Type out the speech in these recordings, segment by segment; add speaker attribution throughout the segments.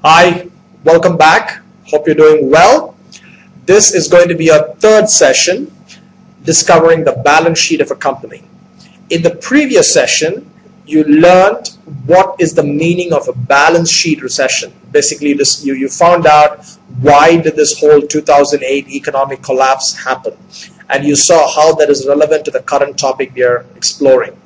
Speaker 1: Hi, welcome back. Hope you're doing well. This is going to be a third session discovering the balance sheet of a company. In the previous session, you learned what is the meaning of a balance sheet recession. Basically, you found out why did this whole 2008 economic collapse happen, and you saw how that is relevant to the current topic we are exploring.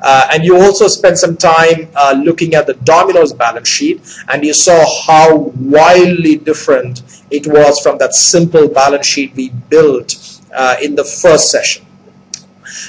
Speaker 1: And you also spent some time looking at the Domino's balance sheet, and you saw how wildly different it was from that simple balance sheet we built in the first session.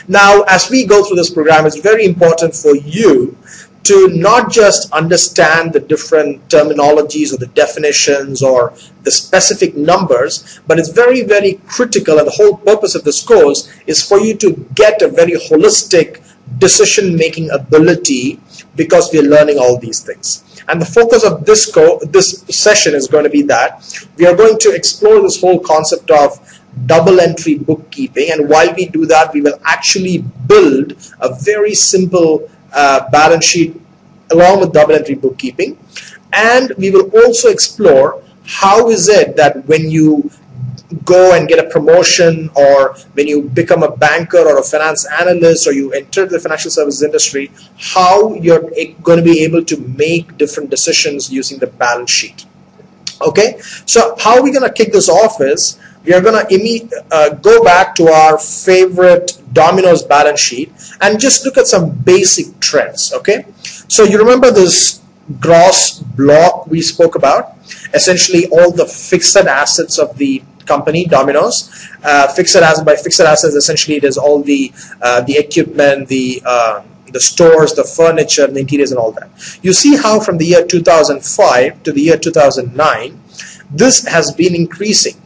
Speaker 1: Now, as we go through this program, it's very important for you to not just understand the different terminologies or the definitions or the specific numbers, but it's very, very critical, and the whole purpose of this course is for you to get a very holistic decision-making ability, because we are learning all these things. And the focus of this session is going to be that we are going to explore this whole concept of double entry bookkeeping, and while we do that, we will actually build a very simple balance sheet along with double entry bookkeeping. And we will also explore how is it that when you go and get a promotion, or when you become a banker or a finance analyst, or you enter the financial services industry, how you're going to be able to make different decisions using the balance sheet. Okay, so how are we going to kick this off is we are going to go back to our favorite Domino's balance sheet and just look at some basic trends. Okay, so you remember this gross block we spoke about, essentially all the fixed assets of the company Domino's. Fixed assets, essentially it is all the equipment, the stores, the furniture, the interiors, and all that. You see how from the year 2005 to the year 2009, this has been increasing.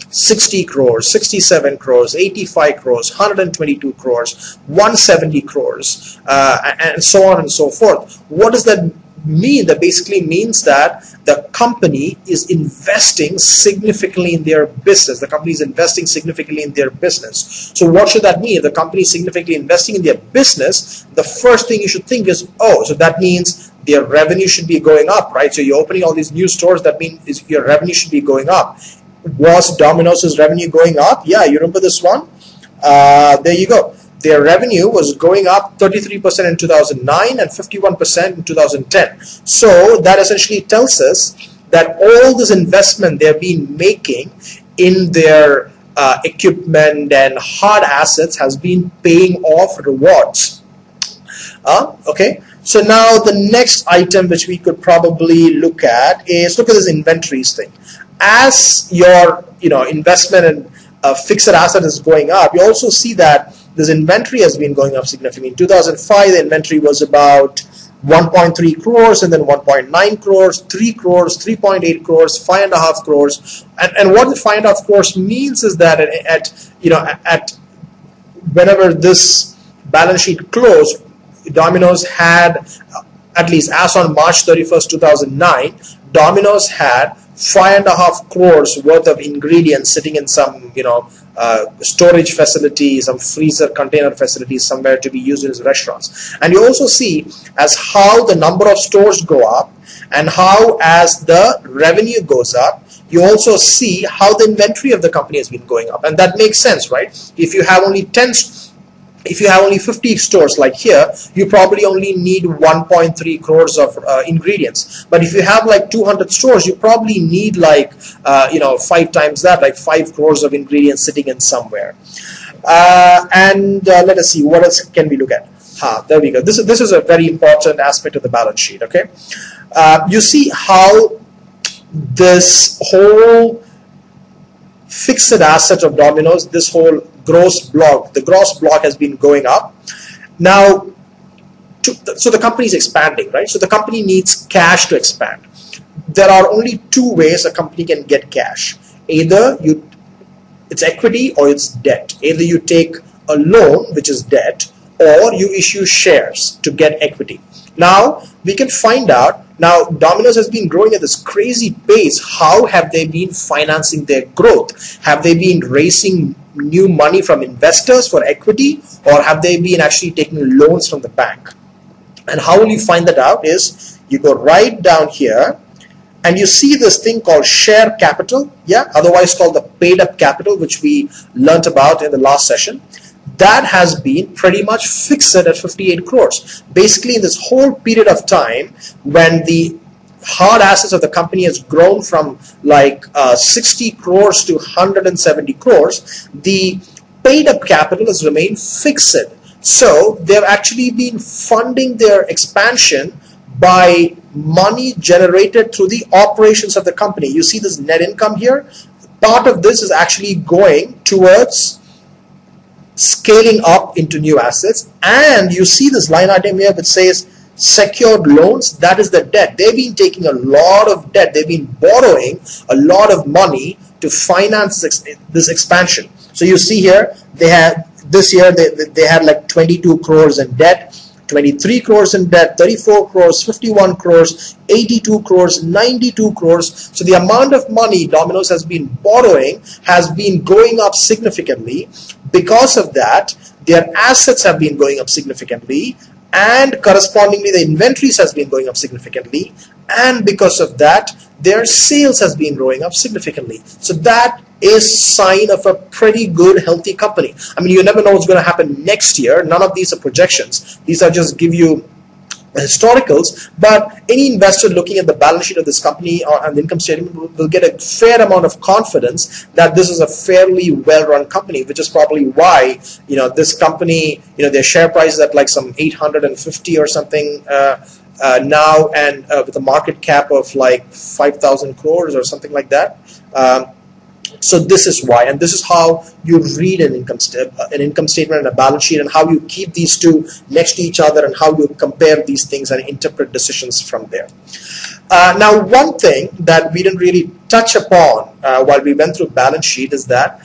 Speaker 1: 60 crores, 67 crores, 85 crores, 122 crores, 170 crores, and so on and so forth. What does that mean? That basically means that the company is investing significantly in their business. The company is investing significantly in their business. So what should that mean? If the company is significantly investing in their business, the first thing you should think is, oh, so that means their revenue should be going up, right? So you're opening all these new stores, that means your revenue should be going up. Was Domino's revenue going up? Yeah, you remember this one? There you go. Their revenue was going up 33% in 2009 and 51% in 2010. So that essentially tells us that all this investment they've been making in their equipment and hard assets has been paying off rewards. Okay, so now the next item which we could probably look at is, look at this inventories thing. As your investment in fixed asset is going up, you also see that this inventory has been going up significantly. In 2005, the inventory was about 1.3 crores, and then 1.9 crores, 3 crores, 3.8 crores, 5.5 crores. And what the 5.5 crores means is that at whenever this balance sheet closed, Domino's had, at least as on March 31st, 2009, Domino's had 5.5 crores worth of ingredients sitting in some storage facility, some freezer container facility somewhere to be used in restaurants. And you also see as how the number of stores go up and how as the revenue goes up, you also see how the inventory of the company has been going up. And that makes sense, right? If you have only 50 stores like here, you probably only need 1.3 crores of ingredients. But if you have like 200 stores, you probably need like 5 times that, like 5 crores of ingredients sitting in somewhere. Let us see, what else can we look at? There we go. This is a very important aspect of the balance sheet. Okay, you see how this whole fixed asset of Domino's, this whole gross block, the gross block has been going up. Now, so the company is expanding, right? So the company needs cash to expand. There are only two ways a company can get cash. Either it's equity or it's debt. Either you take a loan, which is debt, or you issue shares to get equity. Now, we can find out, now Domino's has been growing at this crazy pace. How have they been financing their growth? Have they been raising new money from investors for equity, or have they been actually taking loans from the bank? And how will you find that out is you go right down here and you see this thing called share capital, yeah, otherwise called the paid up capital, which we learnt about in the last session. That has been pretty much fixed at 58 crores. Basically, in this whole period of time, when the hard assets of the company has grown from like 60 crores to 170 crores, the paid up capital has remained fixed. So they've actually been funding their expansion by money generated through the operations of the company. You see this net income here? Part of this is actually going towards scaling up into new assets, and you see this line item here which says secured loans. That is the debt. They've been taking a lot of debt. They've been borrowing a lot of money to finance this expansion. So you see here, they had this year they had like 22 crores in debt, 23 crores in debt, 34 crores, 51 crores, 82 crores, 92 crores. So the amount of money Domino's has been borrowing has been going up significantly. Because of that, their assets have been going up significantly, and correspondingly the inventories has been going up significantly, and because of that their sales has been growing up significantly. So that is sign of a pretty good healthy company. I mean, you never know what's going to happen next year. None of these are projections. These are just give you historicals, but any investor looking at the balance sheet of this company or an income statement will get a fair amount of confidence that this is a fairly well-run company, which is probably why, you know, this company, you know, their share price is at like some 850 or something now, and with a market cap of like 5,000 crores or something like that. So this is why, and this is how you read an income statement and a balance sheet, and how you keep these two next to each other, and how you compare these things and interpret decisions from there. Now, one thing that we didn't really touch upon while we went through balance sheet is that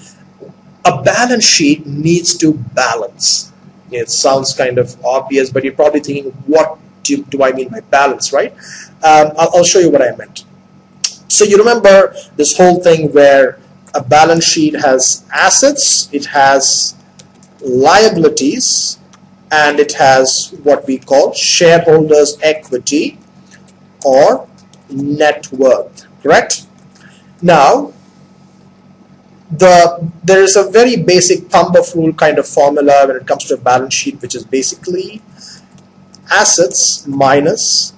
Speaker 1: a balance sheet needs to balance. It sounds kind of obvious, but you're probably thinking, what do I mean by balance, right? I'll show you what I meant. So you remember this whole thing where a balance sheet has assets, it has liabilities, and it has what we call shareholders equity or net worth, correct? Now, there is a very basic thumb of rule kind of formula when it comes to a balance sheet, which is basically assets minus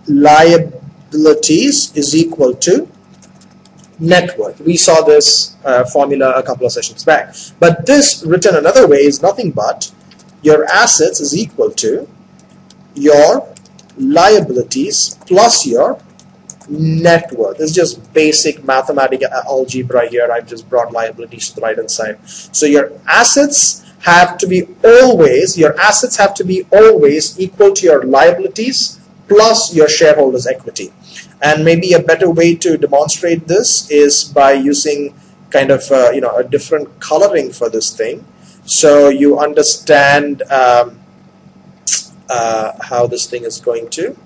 Speaker 1: liabilities is equal to net worth. We saw this formula a couple of sessions back. But this, written another way, is nothing but your assets is equal to your liabilities plus your net worth. It's just basic mathematical algebra here. I've just brought liabilities to the right hand side. So your assets have to be always equal to your liabilities plus your shareholders equity. And maybe a better way to demonstrate this is by using kind of a different coloring for this thing, so you understand how this thing is going to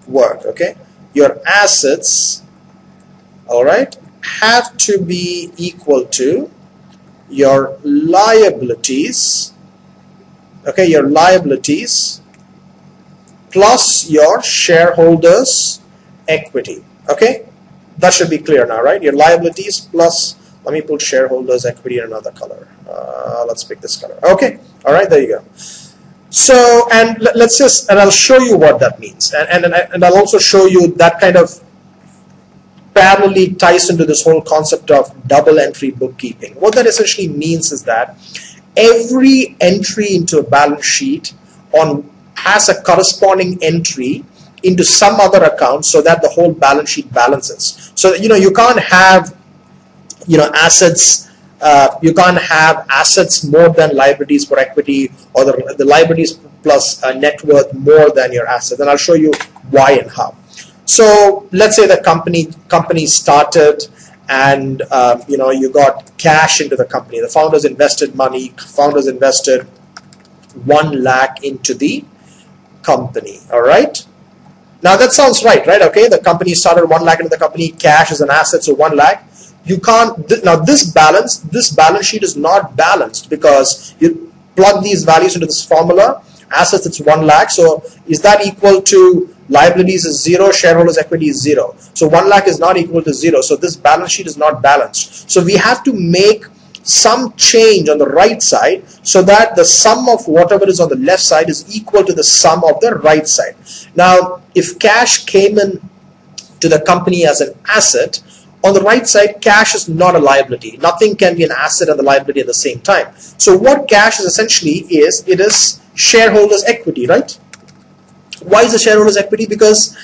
Speaker 1: work. Okay, your assets, all right, have to be equal to your liabilities. Okay, your liabilities plus your shareholders equity. Okay, that should be clear now, right? Your liabilities plus, let me put shareholders equity in another color. Let's pick this color. Okay, all right, there you go. So, and let's just, and I'll show you what that means, and I'll also show you that kind of parallelly ties into this whole concept of double entry bookkeeping. What that essentially means is that every entry into a balance sheet has a corresponding entry into some other account, so that the whole balance sheet balances. So you can't have assets. You can't have assets more than liabilities per equity, or the liabilities plus net worth more than your assets. And I'll show you why and how. So let's say the company started, and you got cash into the company. The founders invested money. Founders invested 1 lakh into the company. All right. Now that sounds right? Okay, the company started 1 lakh into the company. Cash is an asset, so 1 lakh. You can't, now this balance sheet is not balanced, because you plug these values into this formula. Assets, it's 1 lakh. So is that equal to liabilities is 0, shareholders equity is 0. So 1 lakh is not equal to 0. So this balance sheet is not balanced. So we have to make some change on the right side so that the sum of whatever is on the left side is equal to the sum of the right side. Now, if cash came in to the company as an asset, on the right side, cash is not a liability. Nothing can be an asset and the liability at the same time. So what cash is essentially is, it is shareholders equity, right? Why is it shareholders equity? Because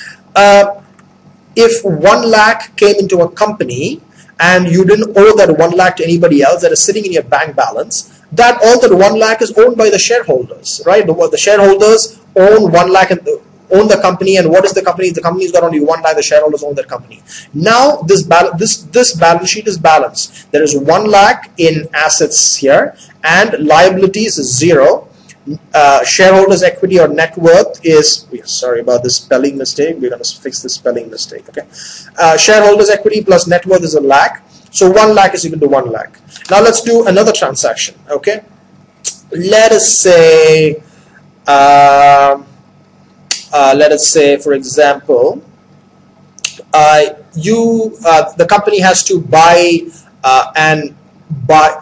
Speaker 1: if 1 lakh came into a company and you didn't owe that 1 lakh to anybody else, that is sitting in your bank balance, that all that 1 lakh is owned by the shareholders, right? The shareholders own 1 lakh and own the company. And what is the company? The company's got only 1 lakh. The shareholders own that company. Now this balance sheet is balanced. There is 1 lakh in assets here and liabilities is 0. Shareholders equity or net worth is, sorry about this spelling mistake, we're going to fix this spelling mistake. Okay, shareholders equity plus net worth is 1 lakh, so 1 lakh is equal to 1 lakh. Now let's do another transaction. Okay, let us say for example, the company has to buy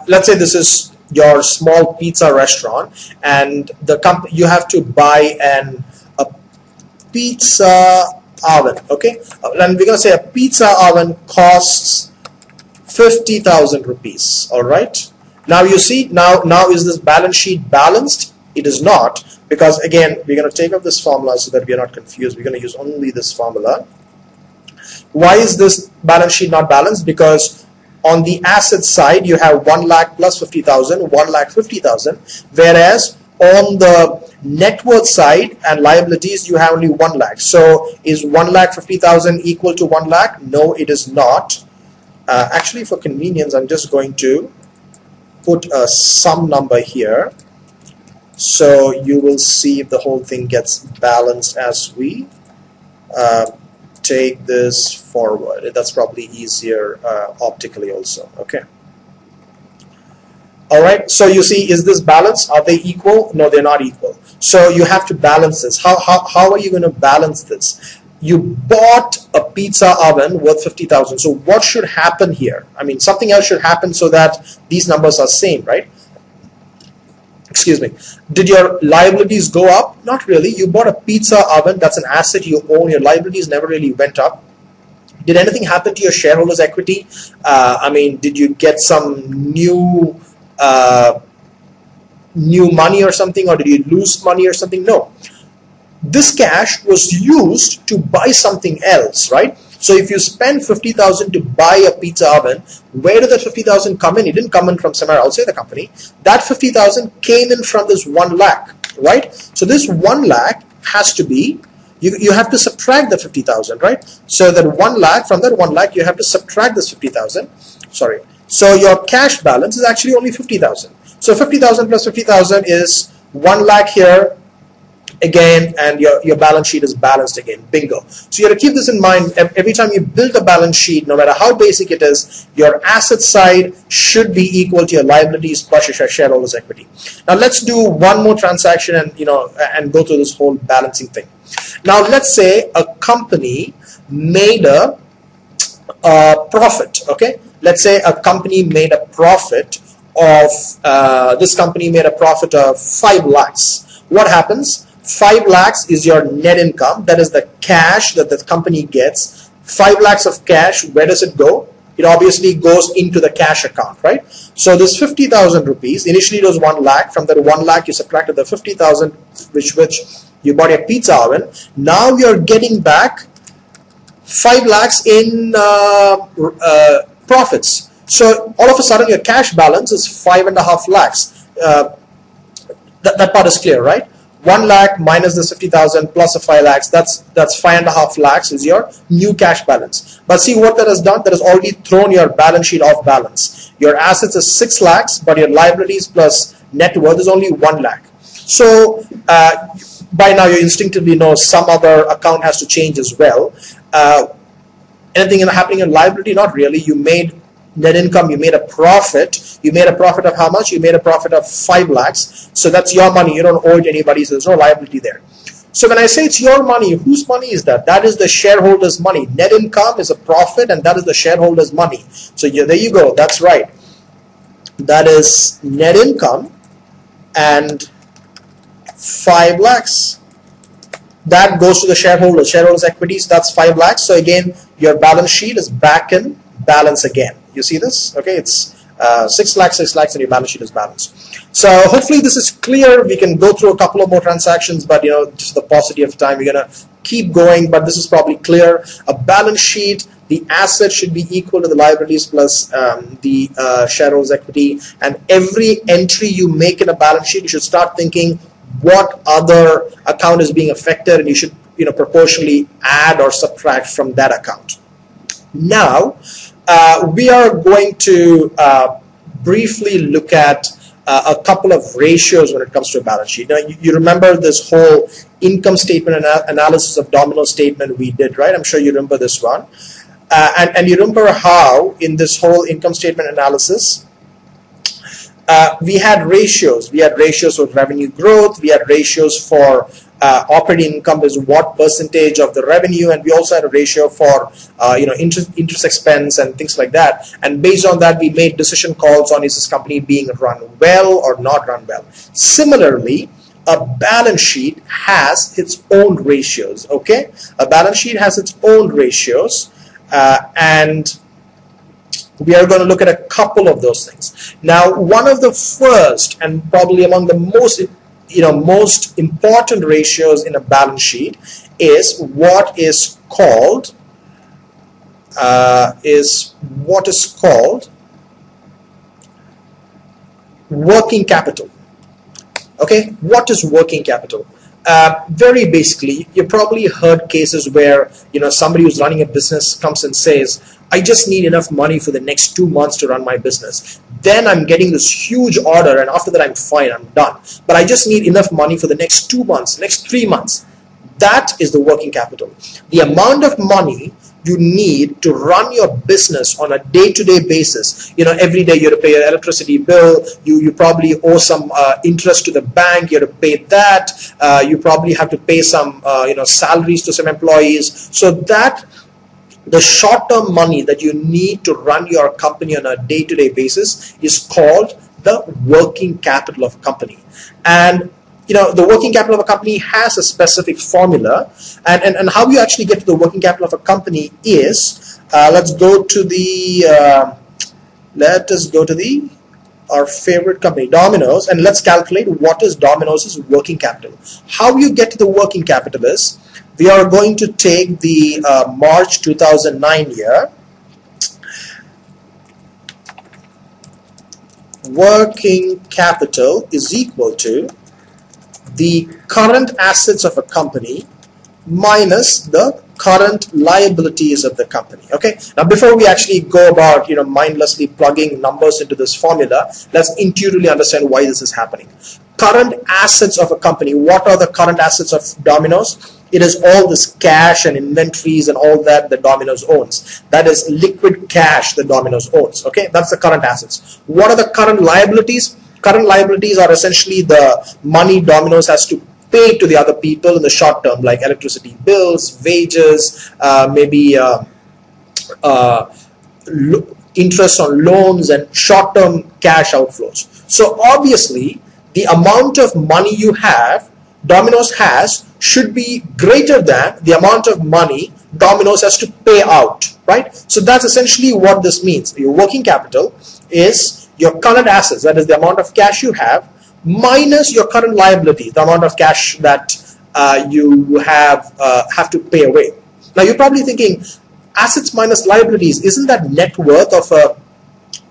Speaker 1: let's say this is your small pizza restaurant, and you have to buy a pizza oven. Okay, and we're gonna say a pizza oven costs 50,000 rupees. All right. Now you see, now is this balance sheet balanced? It is not, because again we're gonna take up this formula so that we are not confused. We're gonna use only this formula. Why is this balance sheet not balanced? Because on the asset side, you have 1 lakh plus 50,000, 1 lakh 50,000, whereas on the net worth side and liabilities, you have only 1 lakh. So is 1 lakh 50,000 equal to 1 lakh? No, it is not. Actually, for convenience, I'm just going to put a sum number here. So you will see if the whole thing gets balanced as we take this forward. That's probably easier optically also. Okay. All right. So you see, is this balanced? Are they equal? No, they're not equal. So you have to balance this. How are you going to balance this? You bought a pizza oven worth 50,000. So what should happen here? I mean, something else should happen so that these numbers are same, right? Excuse me. Did your liabilities go up? Not really. You bought a pizza oven. That's an asset you own. Your liabilities never really went up. Did anything happen to your shareholders' equity? I mean, did you get some new money or something, or did you lose money or something? No. This cash was used to buy something else, right? So if you spend 50,000 to buy a pizza oven, where did that 50,000 come in? It didn't come in from somewhere outside the company. That 50,000 came in from this 1 lakh, right? So this 1 lakh has to be, you have to subtract the 50,000, right? So that 1 lakh, from that 1 lakh, you have to subtract this 50,000. Sorry. So your cash balance is actually only 50,000. So 50,000 plus 50,000 is 1 lakh here, again, and your balance sheet is balanced again. Bingo. So you have to keep this in mind. Every time you build a balance sheet, no matter how basic it is, your asset side should be equal to your liabilities plus your shareholders' equity. Now let's do one more transaction and and go through this whole balancing thing. Now let's say a company made a profit. Okay, let's say a company made a profit of this company made a profit of 5 lakhs. What happens? 5 lakhs is your net income. That is the cash that the company gets. 5 lakhs of cash, where does it go? It obviously goes into the cash account, right? So this 50,000 rupees, initially it was 1 lakh. From that 1 lakh, you subtracted the 50,000, which you bought a pizza oven. Now you're getting back 5 lakhs in profits. So all of a sudden, your cash balance is 5.5 lakhs. That part is clear, right? 1 lakh minus the 50,000 plus the 5 lakhs, that's 5.5 lakhs is your new cash balance. But see what that has done? That has already thrown your balance sheet off balance. Your assets is 6 lakhs, but your liabilities plus net worth is only 1 lakh. So by now you instinctively know some other account has to change as well. Anything happening in liability? Not really. You made net income, you made a profit. You made a profit of how much? You made a profit of 5 lakhs. So that's your money. You don't owe it to anybody, so there's no liability there. So when I say it's your money, whose money is that? That is the shareholders' money. Net income is a profit, and that is the shareholders' money. So there you go. That's right. That is net income and 5 lakhs. That goes to the shareholders' equities. That's 5 lakhs. So again, your balance sheet is back in balance again. You see this? Okay, it's 6 lakhs, and your balance sheet is balanced. So hopefully this is clear. We can go through a couple of more transactions, but just the paucity of time, we're gonna keep going. But this is probably clear. A balance sheet, the assets should be equal to the liabilities plus the shareholders' equity. And every entry you make in a balance sheet, you should start thinking what other account is being affected, and you should proportionally add or subtract from that account. Now we are going to briefly look at a couple of ratios when it comes to a balance sheet. Now you remember this whole income statement analysis of domino statement we did, right? I'm sure you remember this one. And you remember how in this whole income statement analysis we had ratios. We had ratios for revenue growth. We had ratios for operating income is what percentage of the revenue, and we also had a ratio for interest expense and things like that. And based on that, we made decision calls on is this company being run well or not run well. Similarly, a balance sheet has its own ratios. Okay, a balance sheet has its own ratios, and we are going to look at a couple of those things. Now, one of the first and probably among the most important ratios in a balance sheet is what is called working capital. Okay, what is working capital? Very basically, you probably heard cases where somebody who's running a business comes and says, I just need enough money for the next 2 months to run my business. Then I'm getting this huge order, and after that I'm fine, I'm done. But I just need enough money for the next 2 months, next 3 months. That is the working capital. The amount of money you need to run your business on a day-to-day basis. Every day you have to pay your electricity bill. You probably owe some interest to the bank. You have to pay that. You probably have to pay some salaries to some employees. So that the short-term money that you need to run your company on a day-to-day basis is called the working capital of a company. And the working capital of a company has a specific formula, and how you actually get to the working capital of a company is let's go to our favorite company, Domino's, and let's calculate what is Domino's working capital. How you get to the working capital is we are going to take the March 2009 year. Working capital is equal to the current assets of a company minus the current liabilities of the company. Okay, now before we actually go about mindlessly plugging numbers into this formula, let's intuitively understand why this is happening. Current assets of a company. What are the current assets of Domino's? It is all this cash and inventories and all that Domino's owns. That is liquid cash that Domino's owns. Okay, that's the current assets. What are the current liabilities? Current liabilities are essentially the money Domino's has to pay to the other people in the short term, like electricity bills, wages, maybe interest on loans and short-term cash outflows. So obviously, the amount of money you have, Domino's has, should be greater than the amount of money Domino's has to pay out, right? So that's essentially what this means. Your working capital is your current assets, that is the amount of cash you have, minus your current liability, the amount of cash that you have to pay away. Now you're probably thinking, assets minus liabilities, isn't that net worth of a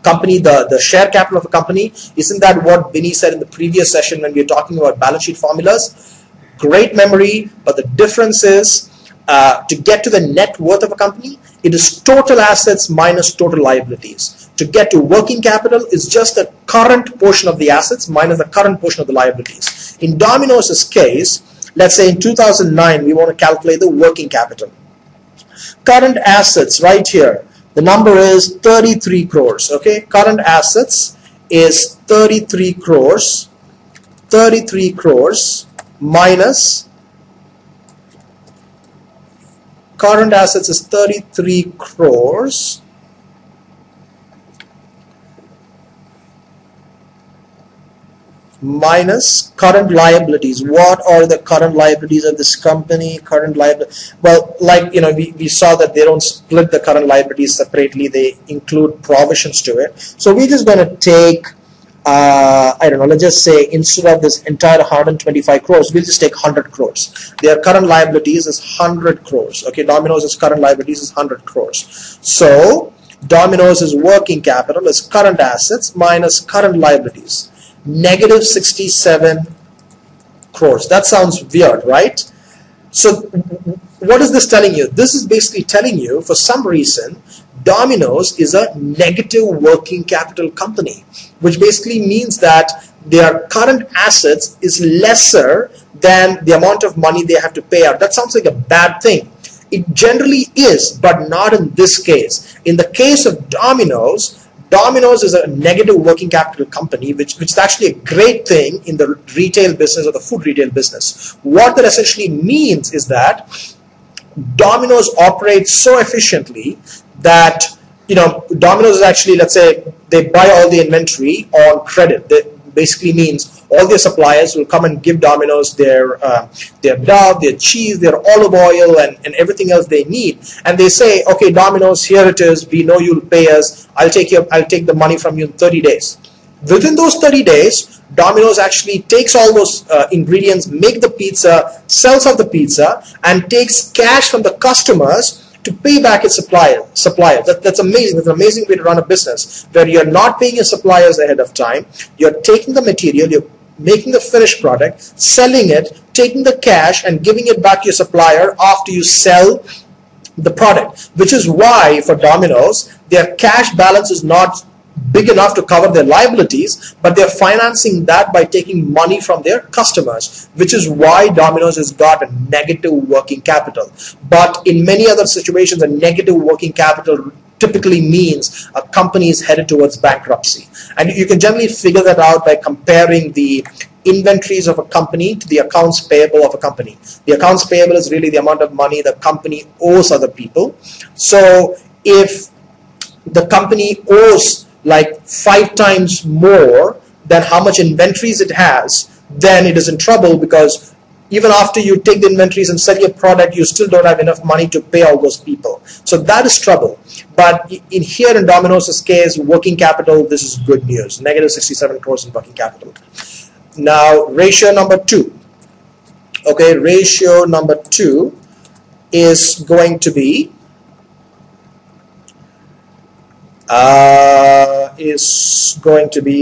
Speaker 1: company, the share capital of a company? Isn't that what Vinny said in the previous session when we were talking about balance sheet formulas? Great memory, but the difference is to get to the net worth of a company, it is total assets minus total liabilities. To get to working capital is just the current portion of the assets minus the current portion of the liabilities. In Domino's case, let's say in 2009, we want to calculate the working capital. Current assets right here, the number is 33 crores. Okay, current assets is 33 crores minus current assets is 33 crores. Minus current liabilities. What are the current liabilities of this company? Current liability. Well, like, you know, we saw that they don't split the current liabilities separately. They include provisions to it. So we're just going to take, I don't know, let's just say instead of this entire 125 crores, we'll just take 100 crores. Their current liabilities is 100 crores. Okay, Domino's current liabilities is 100 crores. So Domino's working capital is current assets minus current liabilities. Negative 67 crores. That sounds weird, right? So what is this telling you? This is basically telling you, for some reason, Domino's is a negative working capital company, which basically means that their current assets is lesser than the amount of money they have to pay out. That sounds like a bad thing. It generally is, but not in this case. In the case of Domino's is a negative working capital company, which is actually a great thing in the retail business or the food retail business. What that essentially means is that Domino's operates so efficiently that, you know, Domino's is actually, let's say, they buy all the inventory on credit. That basically means all their suppliers will come and give Domino's their dough, their cheese, their olive oil, and everything else they need. And they say, okay, Domino's, here it is. We know you'll pay us. I'll take the money from you in 30 days. Within those 30 days, Domino's actually takes all those ingredients, make the pizza, sells out the pizza, and takes cash from the customers to pay back its suppliers. That's amazing. It's an amazing way to run a business where you're not paying your suppliers ahead of time. You're taking the material, you're making the finished product, selling it, taking the cash and giving it back to your supplier after you sell the product. Which is why for Domino's, their cash balance is not big enough to cover their liabilities, but they're financing that by taking money from their customers, which is why Domino's has got a negative working capital. But in many other situations, a negative working capital typically means a company is headed towards bankruptcy. And you can generally figure that out by comparing the inventories of a company to the accounts payable of a company. The accounts payable is really the amount of money the company owes other people. So if the company owes like 5 times more than how much inventories it has, then it is in trouble, because even after you take the inventories and sell your product, you still don't have enough money to pay all those people. So that is trouble. But in Domino's case, working capital, this is good news. Negative 67 crores in working capital. Now, ratio number 2. Okay, ratio number 2 is going to be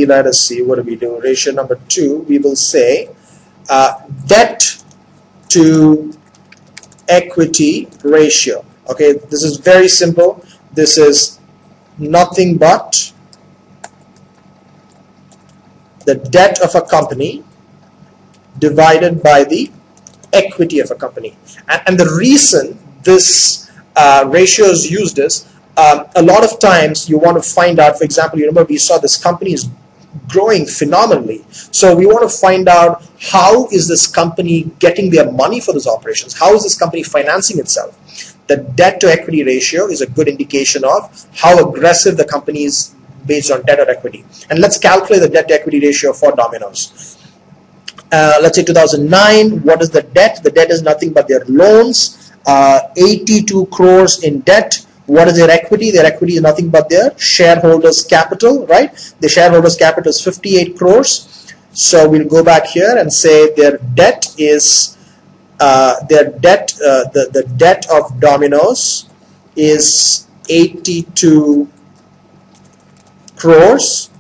Speaker 1: let us see, what do we do? Ratio number 2, we will say debt to equity ratio. Okay, this is very simple. This is nothing but the debt of a company divided by the equity of a company. And the reason this ratio is used is, a lot of times you want to find out, for example, you remember we saw this company is growing phenomenally. So we want to find out, how is this company getting their money for those operations? How is this company financing itself? The debt to equity ratio is a good indication of how aggressive the company is based on debt or equity. And let's calculate the debt to equity ratio for Domino's. Let's say 2009, what is the debt? The debt is nothing but their loans, 82 crores in debt. What is their equity? Their equity is nothing but their shareholders' capital, right? The shareholders' capital is 58 crores. So we'll go back here and say their debt is, the debt of Domino's is 82 crores.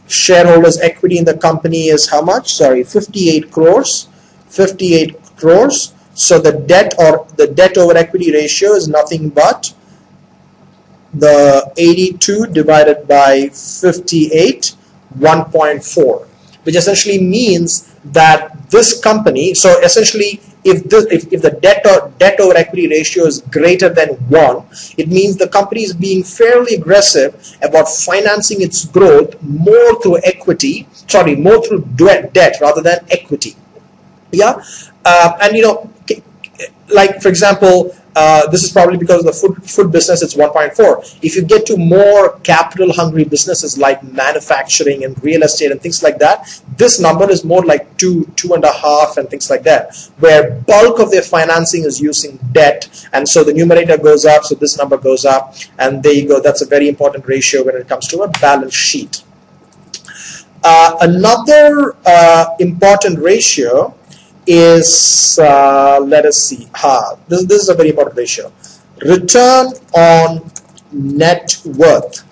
Speaker 1: Shareholders' equity in the company is how much? Sorry, 58 crores. 58 crores. So the debt over equity ratio is nothing but the 82 divided by 58, 1.4, which essentially means that this company, so essentially if the debt over equity ratio is greater than 1, it means the company is being fairly aggressive about financing its growth more through more through debt rather than equity. Yeah, and you know, like for example, This is probably because of the food business, it's 1.4. If you get to more capital hungry businesses like manufacturing and real estate and things like that, this number is more like 2, 2.5 and things like that, where bulk of their financing is using debt, and so the numerator goes up, so this number goes up, and there you go. That's a very important ratio when it comes to a balance sheet. Another important ratio is, let us see, this is a very important ratio, return on net worth.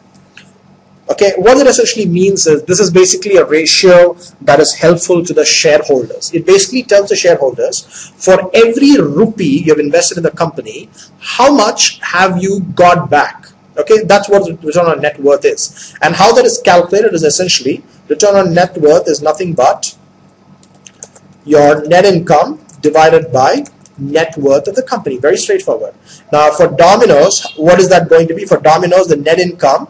Speaker 1: Okay, what it essentially means is this is basically a ratio that is helpful to the shareholders. It basically tells the shareholders, for every rupee you've invested in the company, how much have you got back? Okay, that's what return on net worth is. And how that is calculated is essentially, return on net worth is nothing but your net income divided by net worth of the company. Very straightforward. Now for Domino's, what is that going to be? For Domino's, the net income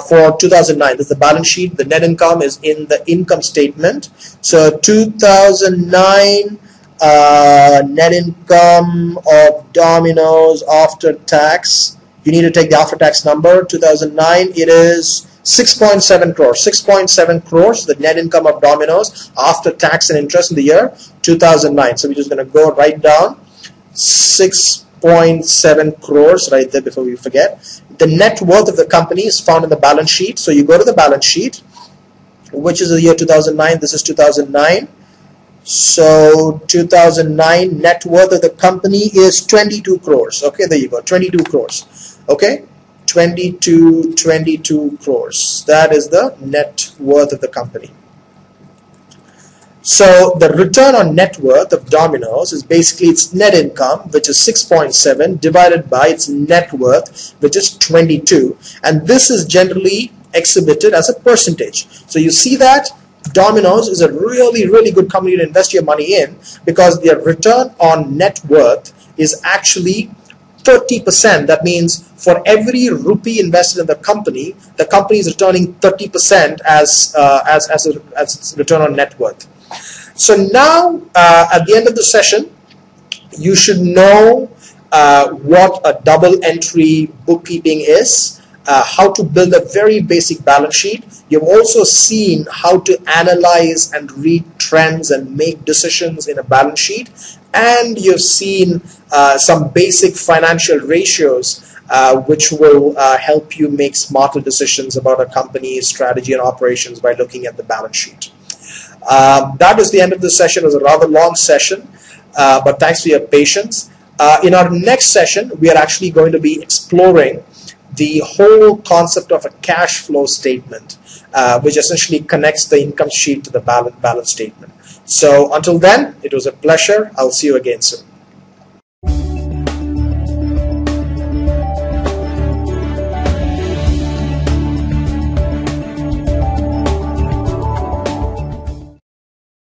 Speaker 1: for 2009, this is the balance sheet. The net income is in the income statement. So 2009 net income of Domino's after tax, you need to take the after tax number. 2009, it is 6.7 crores. 6.7 crores, the net income of Domino's after tax and interest in the year 2009. So we're just going to go right down 6.7 crores right there before we forget. The net worth of the company is found in the balance sheet. So you go to the balance sheet, which is the year 2009. This is 2009. So 2009 net worth of the company is 22 crores. Okay, there you go, 22 crores. Okay, 22 crores. That is the net worth of the company. So the return on net worth of Domino's is basically its net income, which is 6.7, divided by its net worth, which is 22. And this is generally exhibited as a percentage. So you see that Domino's is a really, really good company to invest your money in, because their return on net worth is actually 30%. That means for every rupee invested in the company is returning 30% as its return on net worth. So now at the end of the session, you should know what a double entry bookkeeping is, how to build a very basic balance sheet. You've also seen how to analyze and read trends and make decisions in a balance sheet, and you've seen some basic financial ratios which will help you make smarter decisions about a company's strategy and operations by looking at the balance sheet. That is the end of this session. It was a rather long session, but thanks for your patience. In our next session, we are actually going to be exploring the whole concept of a cash flow statement, which essentially connects the income sheet to the balance statement. So until then, it was a pleasure. I'll see you again soon.